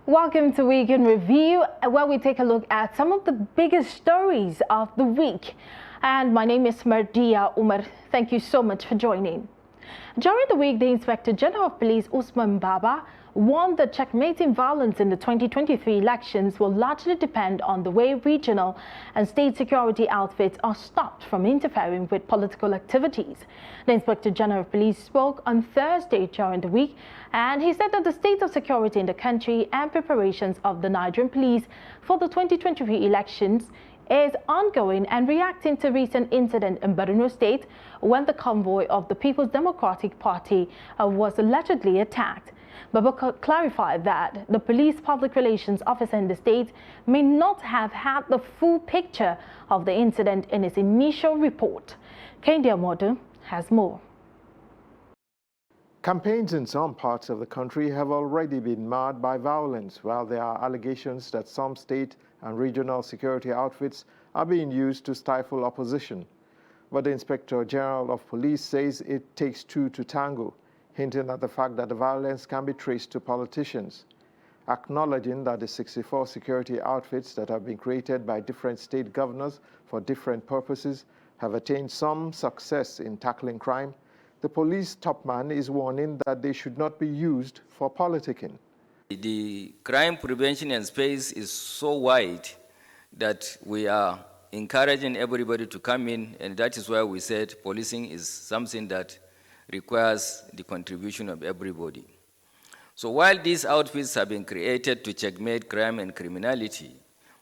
Welcome to Week in Review, where we take a look at some of the biggest stories of the week. And my name is Mardia Umar. Thank you so much for joining. During the week, the Inspector General of Police, Usman Baba, warned that checkmating violence in the 2023 elections will largely depend on the way regional and state security outfits are stopped from interfering with political activities. The Inspector General of Police spoke on Thursday during the week, and he said that the state of security in the country and preparations of the Nigerian police for the 2023 elections is ongoing and reacting to recent incident in Borno State when the convoy of the People's Democratic Party was allegedly attacked. Baba clarified that the police public relations officer in the state may not have had the full picture of the incident in his initial report. Kendi Amodu has more. Campaigns in some parts of the country have already been marred by violence, while there are allegations that some state and regional security outfits are being used to stifle opposition. But the Inspector General of Police says it takes two to tango, hinting at the fact that the violence can be traced to politicians. Acknowledging that the 64 security outfits that have been created by different state governors for different purposes have attained some success in tackling crime, the police topman is warning that they should not be used for politicking. The crime prevention and space is so wide that we are encouraging everybody to come in, and that is why we said policing is something that requires the contribution of everybody. So while these outfits have been created to checkmate crime and criminality,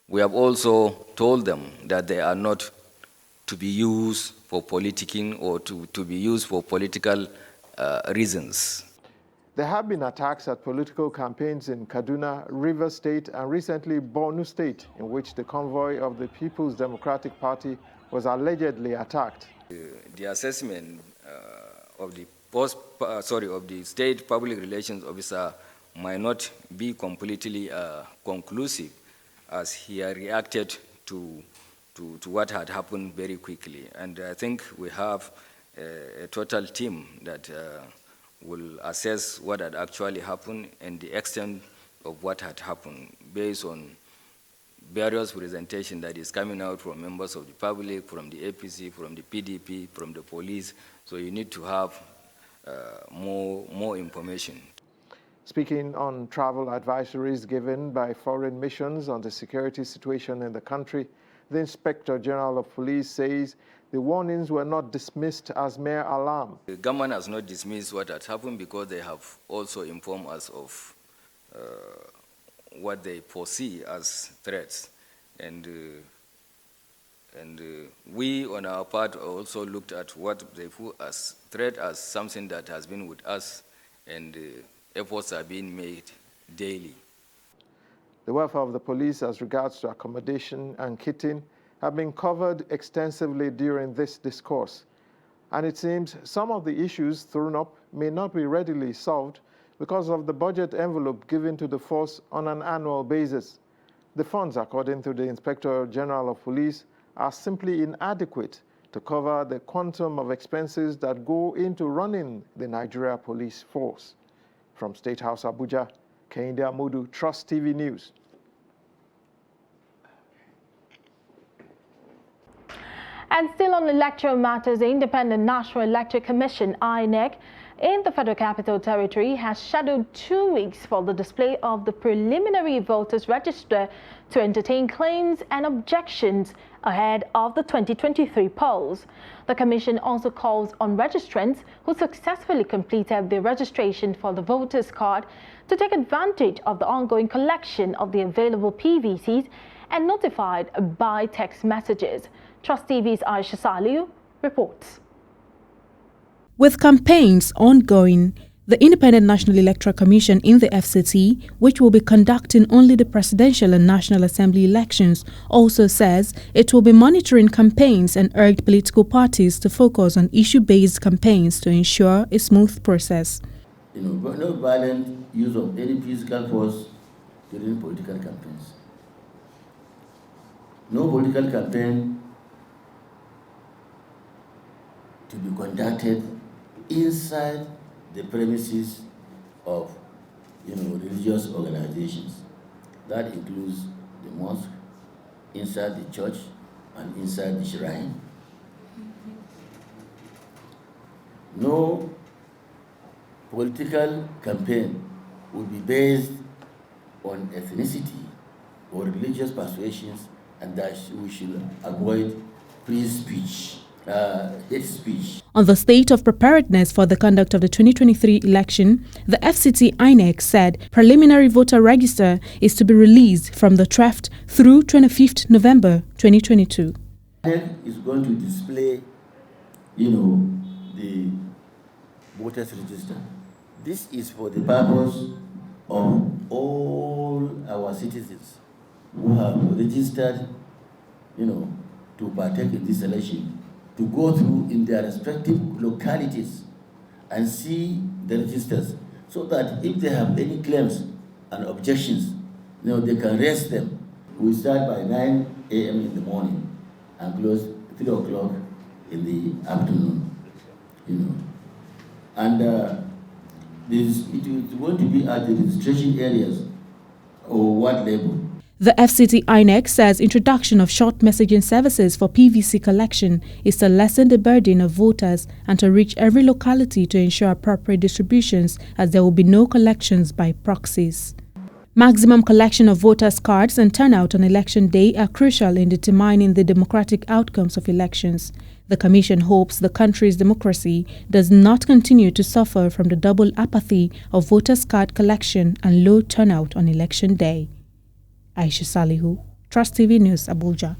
we have also told them that they are not to be used for politicking or to be used for political reasons. There have been attacks at political campaigns in Kaduna, River State, and recently Borno State, in which the convoy of the People's Democratic Party was allegedly attacked. The assessment of the state public relations officer might not be completely conclusive, as he reacted to what had happened very quickly. And I think we have a total team that will assess what had actually happened and the extent of what had happened based on various presentation that is coming out from members of the public, from the APC, from the PDP, from the police. So you need to have more information. Speaking on travel advisories given by foreign missions on the security situation in the country, the Inspector General of Police says the warnings were not dismissed as mere alarm. The government has not dismissed what had happened because they have also informed us of what they foresee as threats. And we, on our part, also looked at what they put as threat as something that has been with us, and efforts are being made daily. The welfare of the police as regards to accommodation and kitting have been covered extensively during this discourse. And it seems some of the issues thrown up may not be readily solved because of the budget envelope given to the force on an annual basis. The funds, according to the Inspector General of Police, are simply inadequate to cover the quantum of expenses that go into running the Nigeria Police Force. From State House, Abuja, Kendi Amodu, Trust TV News. And still on electoral matters, the Independent National Electoral Commission, INEC, in the Federal Capital Territory has scheduled 2 weeks for the display of the preliminary voters register to entertain claims and objections ahead of the 2023 polls. The Commission also calls on registrants who successfully completed their registration for the voters card to take advantage of the ongoing collection of the available PVCs and notified by text messages. Trust TV's Aisha Saliu reports. With campaigns ongoing, the Independent National Electoral Commission in the FCT, which will be conducting only the presidential and National Assembly elections, also says it will be monitoring campaigns and urged political parties to focus on issue-based campaigns to ensure a smooth process. No violent use of any physical force during political campaigns. No political campaign to be conducted inside the premises of religious organizations. That includes the mosque, inside the church, and inside the shrine. No political campaign will be based on ethnicity or religious persuasions, and that we should avoid free speech, hate speech. On the state of preparedness for the conduct of the 2023 election, the FCT INEC said preliminary voter register is to be released from the 12th through 25th November 2022. INEC is going to display, the voters register. This is for the purpose of all our citizens who have registered, to partake in this election, to go through in their respective localities and see the registers, so that if they have any claims and objections, they can raise them. We start by 9 a.m. in the morning and close 3 o'clock in the afternoon, And it is going to be at the registration areas or what level. The FCT INEC says introduction of short messaging services for PVC collection is to lessen the burden of voters and to reach every locality to ensure appropriate distributions, as there will be no collections by proxies. Maximum collection of voters' cards and turnout on election day are crucial in determining the democratic outcomes of elections. The Commission hopes the country's democracy does not continue to suffer from the double apathy of voters' card collection and low turnout on election day. Aisha Salihu, Trust TV News, Abuja.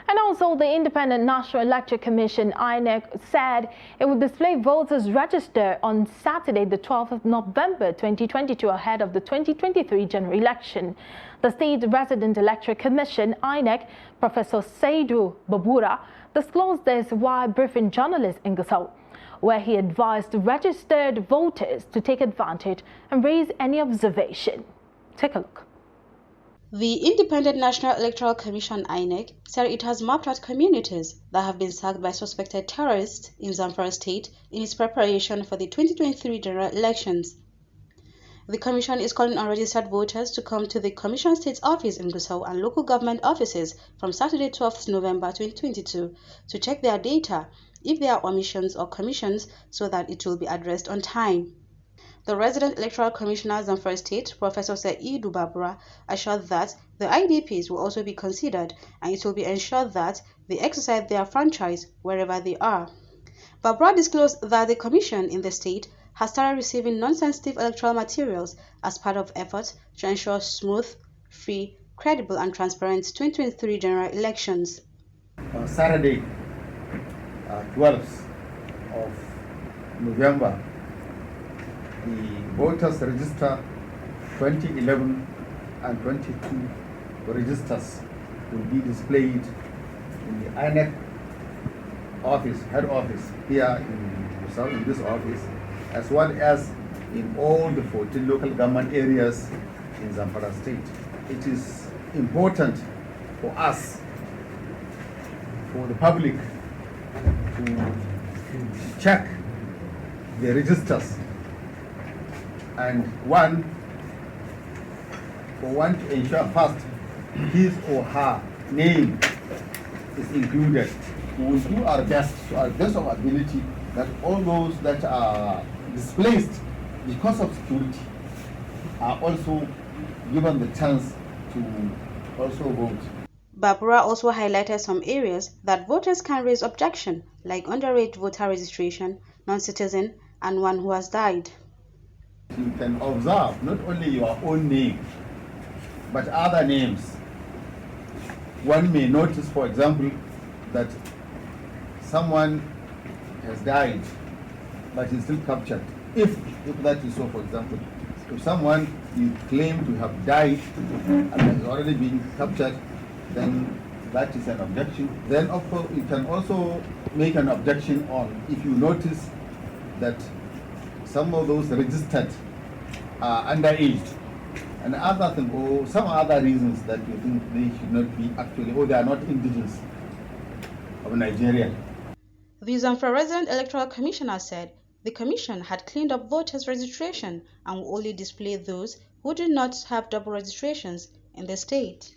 And also, the Independent National Electoral Commission, INEC, said it would display voters register on Saturday, the 12th of November 2022, ahead of the 2023 general election. The State Resident Electoral Commission, INEC, Professor Saidu Babura, disclosed this while briefing journalists in Gusau, where he advised registered voters to take advantage and raise any observation. Take a look. The Independent National Electoral Commission INEC said it has mapped out communities that have been sacked by suspected terrorists in Zamfara state in its preparation for the 2023 general elections. The Commission is calling on registered voters to come to the Commission State Office in Gusau and local government offices from Saturday 12th November 2022 to check their data if there are omissions or commissions, so that it will be addressed on time. The Resident Electoral Commissioner Zamfara State, Professor Saidu Babura, assured that the IDPs will also be considered, and it will be ensured that they exercise their franchise wherever they are. Babura disclosed that the Commission in the state has started receiving non-sensitive electoral materials as part of efforts to ensure smooth, free, credible and transparent 2023 general elections. Saturday, 12th of November, the voters register 2011 and 22 registers will be displayed in the INEC office, head office here in this office, as well as in all the 14 local government areas in Zamfara state. It is important for us, for the public, to check the registers, and one to ensure first his or her name is included. We will do our best, to our best of ability, that all those that are displaced because of security are also given the chance to also vote. Babura also highlighted some areas that voters can raise objection, like underage voter registration, non-citizen, and one who has died. You can observe not only your own name, but other names. One may notice, for example, that someone has died, but is still captured. If that is so, for example, if someone you claim to have died and has already been captured, then that is an objection. Then of course you can also make an objection on if you notice that some of those registered are underage, and other thing, or some other reasons that you think they should not be actually, or they are not indigenous of Nigeria. The Zamfara Resident Electoral Commissioner said the Commission had cleaned up voters' registration and will only display those who do not have double registrations in the state.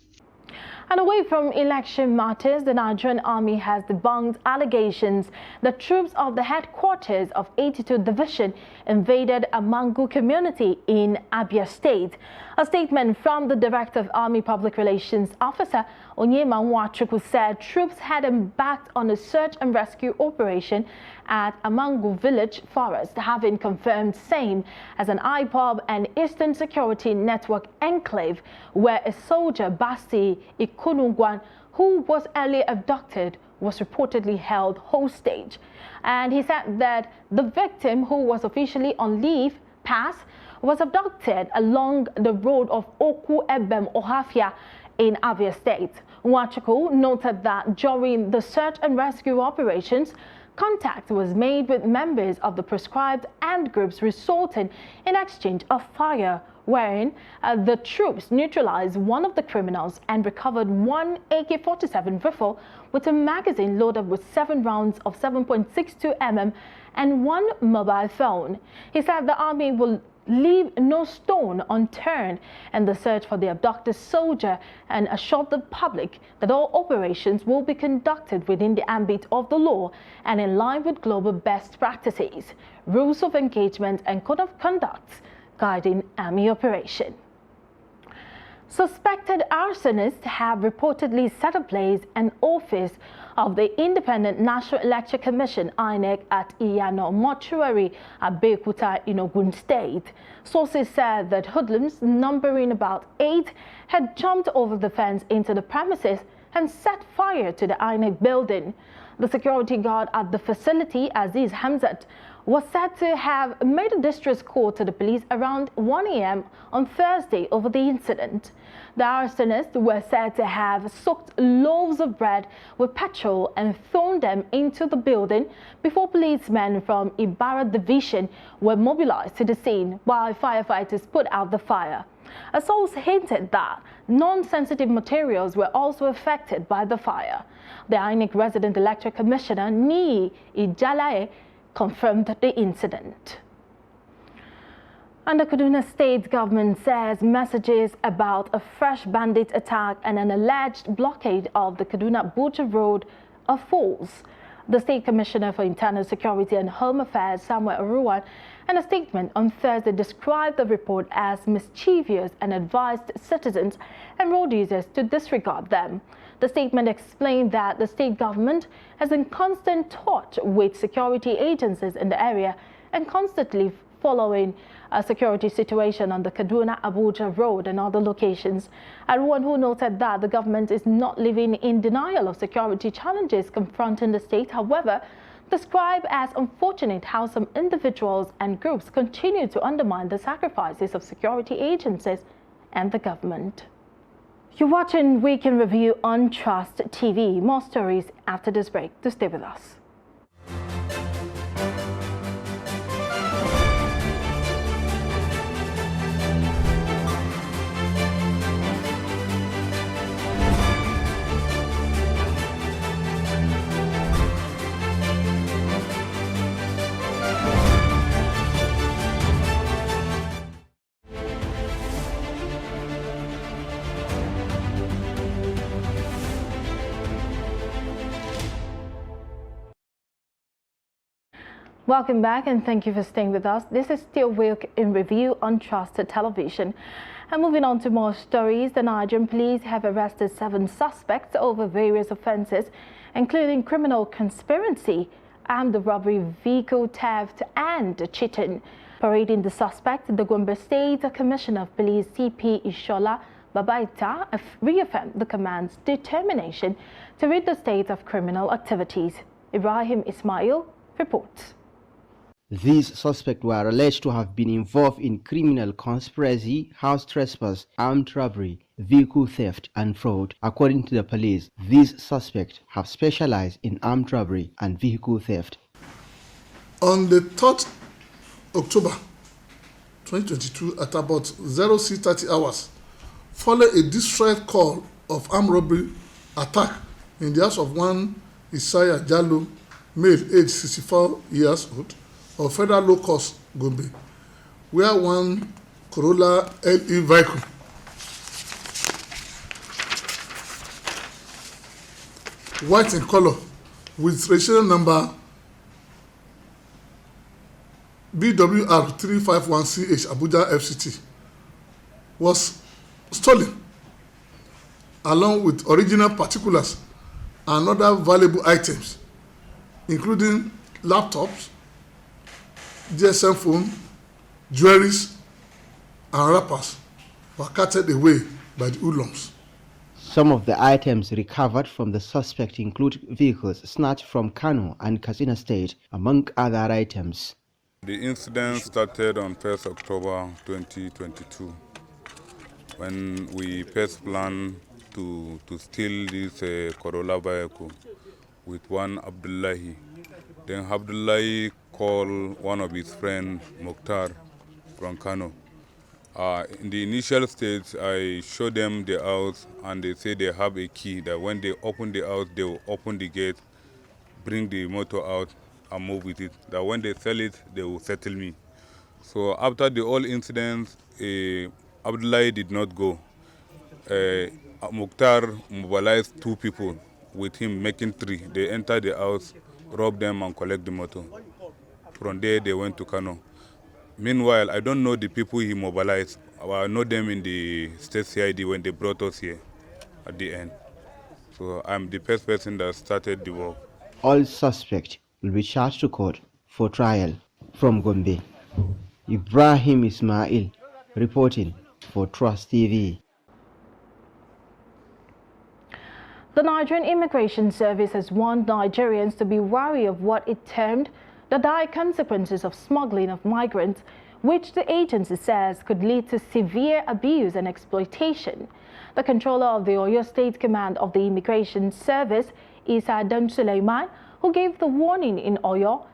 And away from election matters, the Nigerian Army has debunked allegations that troops of the headquarters of 82 Division invaded a Mangu community in Abia State. A statement from the Director of Army Public Relations Officer Onyema Nwachukwu said troops had embarked on a search and rescue operation at Amangu Village Forest, having confirmed same as an IPOB and Eastern Security Network enclave where a soldier, Basti Ikunungwan, who was earlier abducted, was reportedly held hostage. And he said that the victim, who was officially on leave pass, was abducted along the road of Oku Ebem Ohafia in Abia State. Nwachukwu noted that during the search and rescue operations, contact was made with members of the proscribed armed groups, resulting in exchange of fire, wherein the troops neutralized one of the criminals and recovered one AK-47 rifle with a magazine loaded with 7 rounds of 7.62 mm and one mobile phone. He said the army will leave no stone unturned in the search for the abducted soldier and assured the public that all operations will be conducted within the ambit of the law and in line with global best practices, rules of engagement and code of conduct guiding army operation. Suspected arsonists have reportedly set ablaze an office of the Independent National Electoral Commission (INEC) at Iyano Mortuary at Bekuta in Ogun State. Sources said that hoodlums numbering about 8 had jumped over the fence into the premises and set fire to the INEC building. The security guard at the facility, Aziz Hamzat, was said to have made a distress call to the police around 1 a.m. on Thursday over the incident. The arsonists were said to have soaked loaves of bread with petrol and thrown them into the building before policemen from Ibarra Division were mobilized to the scene while firefighters put out the fire. A source hinted that non-sensitive materials were also affected by the fire. The INEC resident electoral commissioner, Nii Ijalae, confirmed the incident. And the Kaduna State government says messages about a fresh bandit attack and an alleged blockade of the Kaduna-Abuja road are false. The State Commissioner for Internal Security and Home Affairs, Samuel Aruwan, in a statement on Thursday described the report as mischievous and advised citizens and road users to disregard them. The statement explained that the state government is in constant touch with security agencies in the area and constantly following a security situation on the Kaduna-Abuja road and other locations. Aruwan, who noted that the government is not living in denial of security challenges confronting the state, however, described as unfortunate how some individuals and groups continue to undermine the sacrifices of security agencies and the government. You're watching Week in Review on Trust TV. More stories after this break. To stay with us. Welcome back and thank you for staying with us. This is still Week in Review on Trusted Television. And moving on to more stories, the Nigerian police have arrested 7 suspects over various offences, including criminal conspiracy, armed robbery, vehicle theft and cheating. Parading the suspect, the Gombe State Commissioner of Police CP Ishola Babaita reaffirmed the command's determination to rid the state of criminal activities. Ibrahim Ismail reports. These suspects were alleged to have been involved in criminal conspiracy, house trespass, armed robbery, vehicle theft and fraud. According to the police, these suspects have specialized in armed robbery and vehicle theft. On the 3rd October 2022 at about 06:30 hours, following a distress call of armed robbery attack in the house of one Isaiah Jallo, male aged 64 years old, of Federal Low Cost Gombe, where one Corolla LE vehicle. White in color with registration number BWR 351CH Abuja FCT was stolen along with original particulars and other valuable items including laptops, GSM phone, jewelries and wrappers were carted away by the hoodlums. Some of the items recovered from the suspect include vehicles snatched from Kano and Katsina State, among other items. The incident started on 1st October 2022 when we first planned to steal this Corolla vehicle with one Abdullahi. Then Abdullahi called one of his friends, Mukhtar, from Kano. In the initial stage, I showed them the house and they say they have a key that when they open the house, they will open the gate, bring the motor out and move with it. That when they sell it, they will settle me. So after the whole incident, Abdullahi did not go. Mukhtar mobilized 2 people with him, making 3. They entered the house, robbed them and collect the motor. From there, they went to Kano. Meanwhile, I don't know the people he mobilized. I know them in the state CID when they brought us here at the end. So I'm the first person that started the work. All suspects will be charged to court for trial. From Gombe, Ibrahim Ismail reporting for Trust TV. The Nigerian Immigration Service has warned Nigerians to be wary of what it termed the dire consequences of smuggling of migrants, which the agency says could lead to severe abuse and exploitation. The controller of the Oyo State Command of the Immigration Service, Isa Adam Suleiman, who gave the warning in Oyo,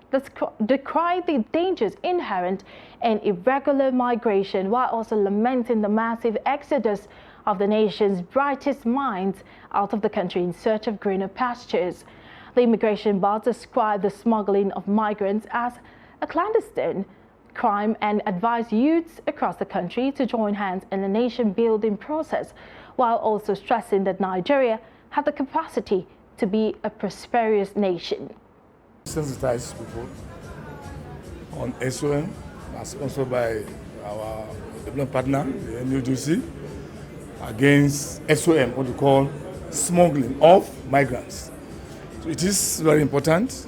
decried the dangers inherent in irregular migration while also lamenting the massive exodus of the nation's brightest minds out of the country in search of greener pastures. The immigration boss described the smuggling of migrants as a clandestine crime and advised youths across the country to join hands in the nation-building process, while also stressing that Nigeria had the capacity to be a prosperous nation. Sensitized people on ASUU, as sponsored by our development partner, the NDDC, against SOM, what we call smuggling of migrants. So it is very important,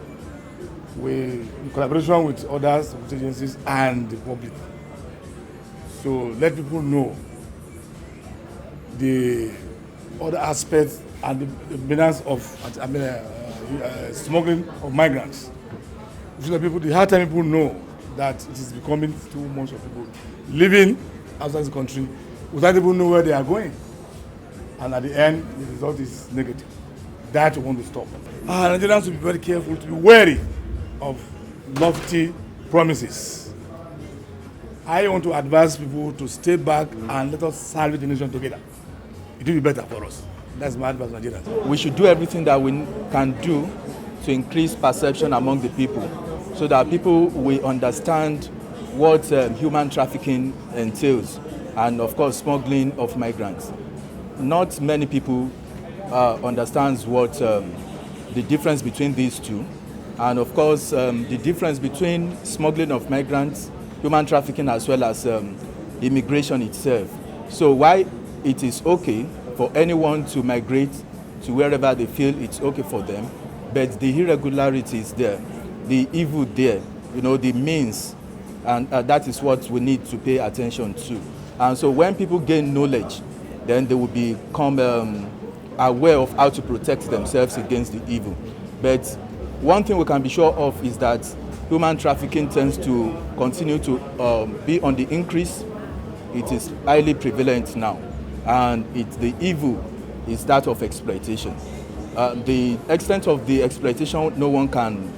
in collaboration with others, with agencies and the public. So let people know the other aspects and the menace of smuggling of migrants. So the hard time people know that it is becoming too much of people living outside the country without even know where they are going. And at the end, the result is negative. That we want to stop. Nigerians should be very careful, to be wary of lofty promises. I want to advise people to stay back and let us salvage the nation together. It will be better for us. That's my advice to Nigerians. We should do everything that we can do to increase perception among the people so that people will understand what human trafficking entails and, of course, smuggling of migrants. Not many people understands what the difference between these two. And, of course, the difference between smuggling of migrants, human trafficking, as well as immigration itself. So why it is okay for anyone to migrate to wherever they feel it's okay for them, but the irregularity is there, the evil there, the means, and that is what we need to pay attention to. And so when people gain knowledge, then they will become aware of how to protect themselves against the evil. But one thing we can be sure of is that human trafficking tends to continue to be on the increase. It is highly prevalent now, and the evil is that of exploitation. The extent of the exploitation, no one can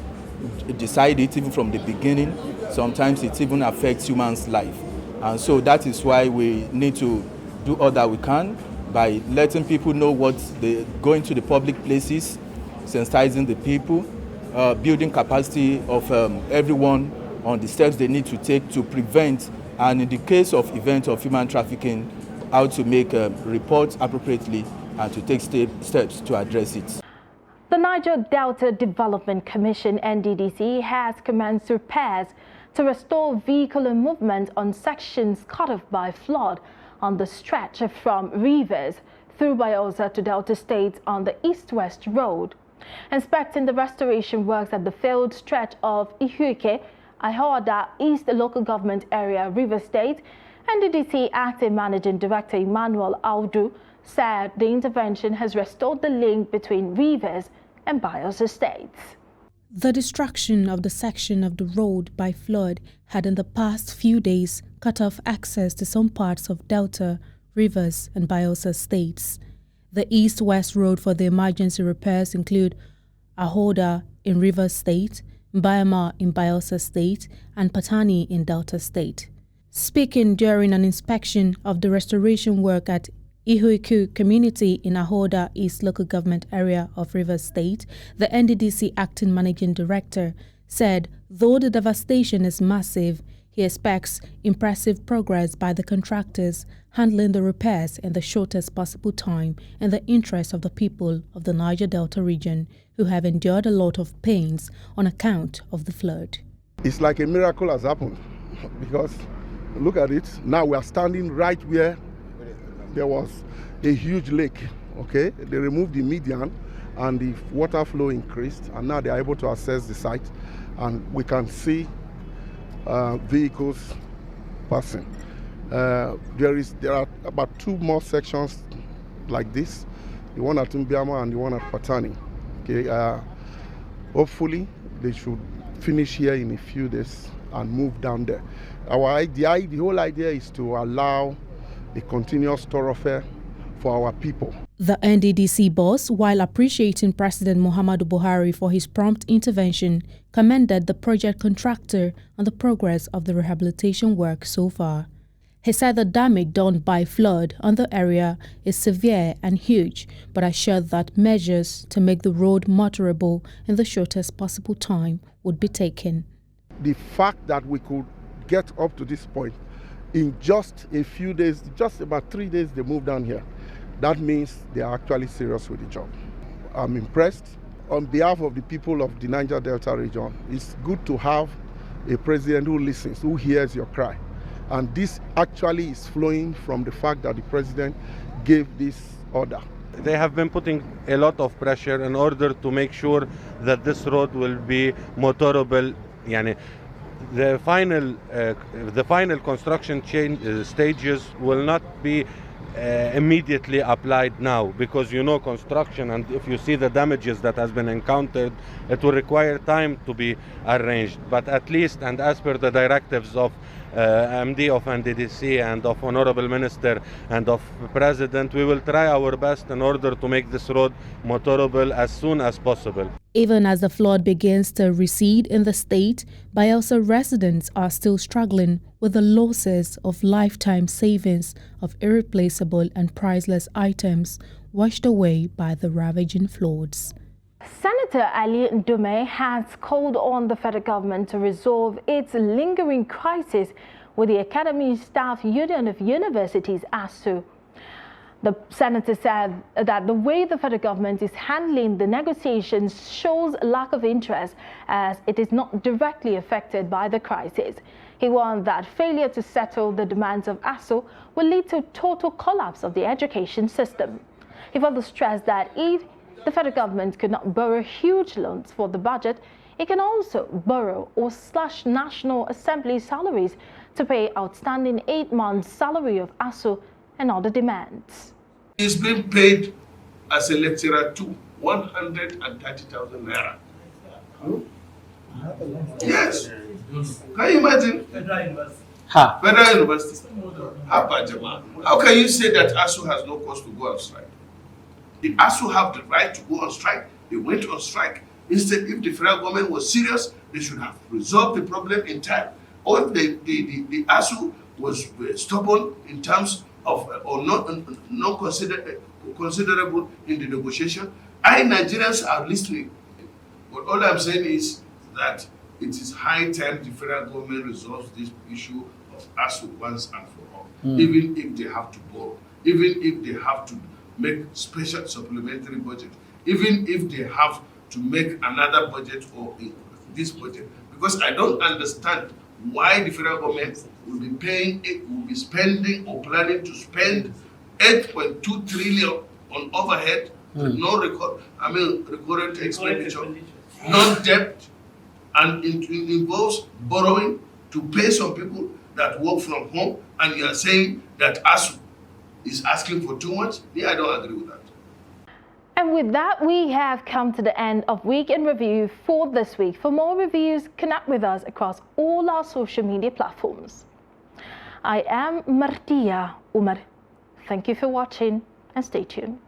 decide it even from the beginning. Sometimes it even affects humans' life. And so that is why we need to do all that we can by letting people know what going to the public places, sensitizing the people, building capacity of everyone on the steps they need to take to prevent And in the case of events of human trafficking, how to make reports appropriately and to take steps to address it. The Niger Delta Development Commission, NDDC, has commenced repairs to restore vehicular movement on sections cut off by flood on the stretch from Rivers through Bayelsa to Delta State on the east-west road. Inspecting the restoration works at the failed stretch of Ihuike, Ahoada East Local Government Area, Rivers State, NDDC Acting Managing Director Emmanuel Audu said the intervention has restored the link between Rivers and Bayelsa states. The destruction of the section of the road by flood had in the past few days cut off access to some parts of Delta, Rivers and Bayelsa states. The east-west road for the emergency repairs include Ahoda in Rivers State, Bayama in Bayelsa State and Patani in Delta State. Speaking during an inspection of the restoration work at Ihuiku community in Ahoda East Local Government Area of Rivers State, the NDDC Acting Managing Director said though the devastation is massive, he expects impressive progress by the contractors handling the repairs in the shortest possible time in the interest of the people of the Niger Delta region who have endured a lot of pains on account of the flood. It's like a miracle has happened because look at it, now we are standing right where there was a huge lake, okay? They removed the median and the water flow increased and now they are able to access the site and we can see vehicles passing. There are about two more sections like this, the one at Mbiama and the one at Patani. Okay, hopefully they should finish here in a few days and move down there. The whole idea is to allow a continuous thoroughfare for our people. The NDDC boss, while appreciating President Muhammadu Buhari for his prompt intervention, commended the project contractor on the progress of the rehabilitation work so far. He said the damage done by flood on the area is severe and huge, but assured that measures to make the road motorable in the shortest possible time would be taken. The fact that we could get up to this point in just a few days, just about 3 days they moved down here, that means they are actually serious with the job. I'm impressed. On behalf of the people of the Niger Delta region, it's good to have a president who listens, who hears your cry. And this actually is flowing from the fact that the president gave this order. They have been putting a lot of pressure in order to make sure that this road will be motorable. The final construction stages will not be immediately applied now because construction, and if you see the damages that has been encountered, it will require time to be arranged. But at least, and as per the directives of MD of NDDC and of Honorable Minister and of President, we will try our best in order to make this road motorable as soon as possible. Even as the flood begins to recede in the state, Bayelsa residents are still struggling with the losses of lifetime savings of irreplaceable and priceless items washed away by the ravaging floods. Senator Ali Ndume has called on the federal government to resolve its lingering crisis with the Academy Staff Union of Universities, ASUU. The senator said that the way the federal government is handling the negotiations shows a lack of interest as it is not directly affected by the crisis. He warned that failure to settle the demands of ASUU will lead to total collapse of the education system. He further stressed that if the federal government could not borrow huge loans for the budget, it can also borrow or slash National Assembly salaries to pay outstanding 8 months' salary of ASUU and other demands. He's been paid as a lecturer to 130,000 naira. Yes. Can you imagine? Federal University. How can you say that ASUU has no cause to go on strike? The ASUU have the right to go on strike. They went on strike. Instead, if the federal government was serious, they should have resolved the problem in time. Or if the ASUU was stubborn in terms of or not considerable in the negotiation, Nigerians are listening. But all I'm saying is that it is high time the federal government resolves this issue of ASUU once and for all, even if they have to borrow, even if they have to make special supplementary budget, even if they have to make another budget or this budget. Because I don't understand why the federal government will be paying, will be spending or planning to spend 8.2 trillion on overhead, no recurrent expenditure, no debt, and it involves borrowing to pay some people that work from home, and you are saying that ASUU is asking for too much? Yeah, I don't agree with that. And with that, we have come to the end of Week in Review for this week. For more reviews, connect with us across all our social media platforms. I am Martia Umar. Thank you for watching and stay tuned.